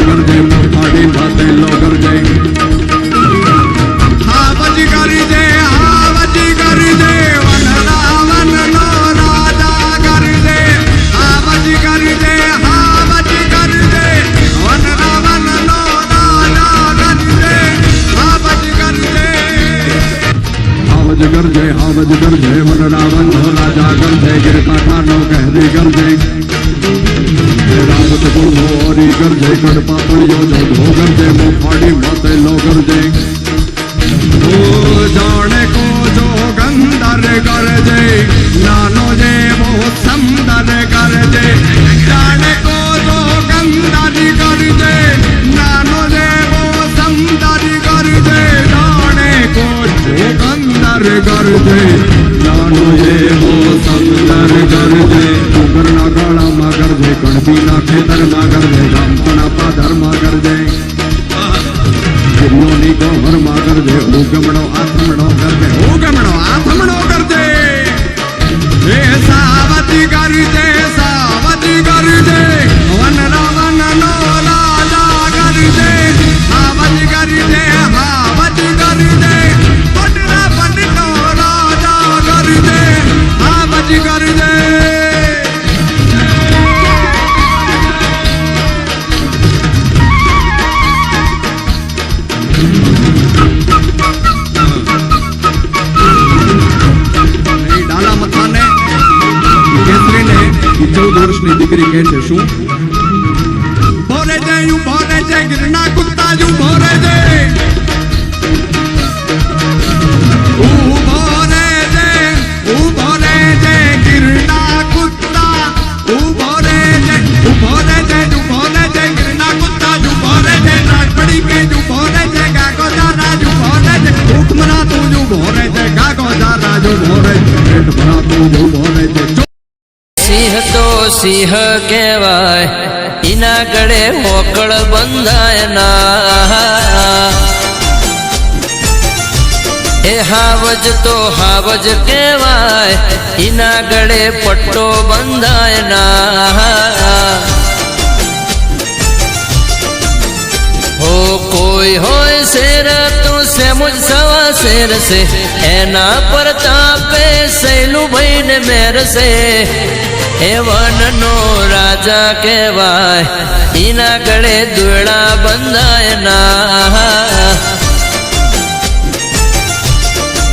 ગરજે મોખાડી માતે લો ગરજે હાવજ ગરજે વન રાવણ નો રાજા ગરજે હાવજ ગરજે વન રાવણ નો રાજા ગરજે હાવજ ગરજે વન રાવણ નો રાજા ગરજે ગિર કાંઠા નો કહેરી ગરજે રાવત ગુણોરી ગરજે કડપા પડ્યો જોધો ગરજે મોખાડી માતે લો ગરજે ઓ જાણે કો જો ગંદર ગરજે નાનો જે બહુ સુંદર ગરજે જાણે કો જો ગંદર ગરજે નાનો જે બહુ સુંદર ગરજે જાણે કો જો ગંદર ગરજે નાનો જે બહુ સુંદર ગરજે ડુંગરના ગાળામાં ગરજે કણબીના ખેતરમાં ગરજે ગામના પાદરમાં ગરજે ગિરિયોની ગોહરમાં ગરજે ઉગમણો આથમણો ગરજે હે સાવતી ગરજે વન રાવણ નો રાજા ગરજે હાવજ ગરજે પટના પટનો રાજા ગરજે હાવજ ગરજે વર્ષની દીકરી કહે છે શું ભોરે છે ગિરના કુત્તા જુ ભોરે છે ગિરના કુત્તા ભોરે છે ગિરના કુત્તા જુ ભોરે છે નાગપડી કે જુ ભોરે છે ગાગો દારા જુ ભોરે છે ભૂખ મના તું જુ ભોરે છે ગાગો દારા જુ ભોરે છે પેટ ભરા તું જુ ભોરે છે સિંહ તો સિંહ કહેવાય એના ગળે મોકળ બંધાય ના એ હાવજ તો હાવજ કહેવાય એના ગળે પટ્ટો બંધાય ના હો કોઈ હોય શેર તો સેમુજ સવા શેર છે એના પ્રતાપે સહેલું ભાઈને મેરસે એ વનનો રાજા કહેવાય એના ગળે દોડા બંધાય ના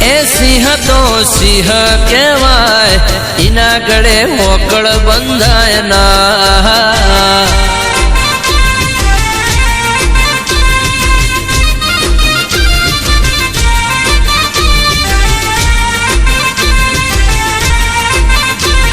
એ સિંહ તો સિંહ કહેવાય એના ગળે મોકળ બંધાય ના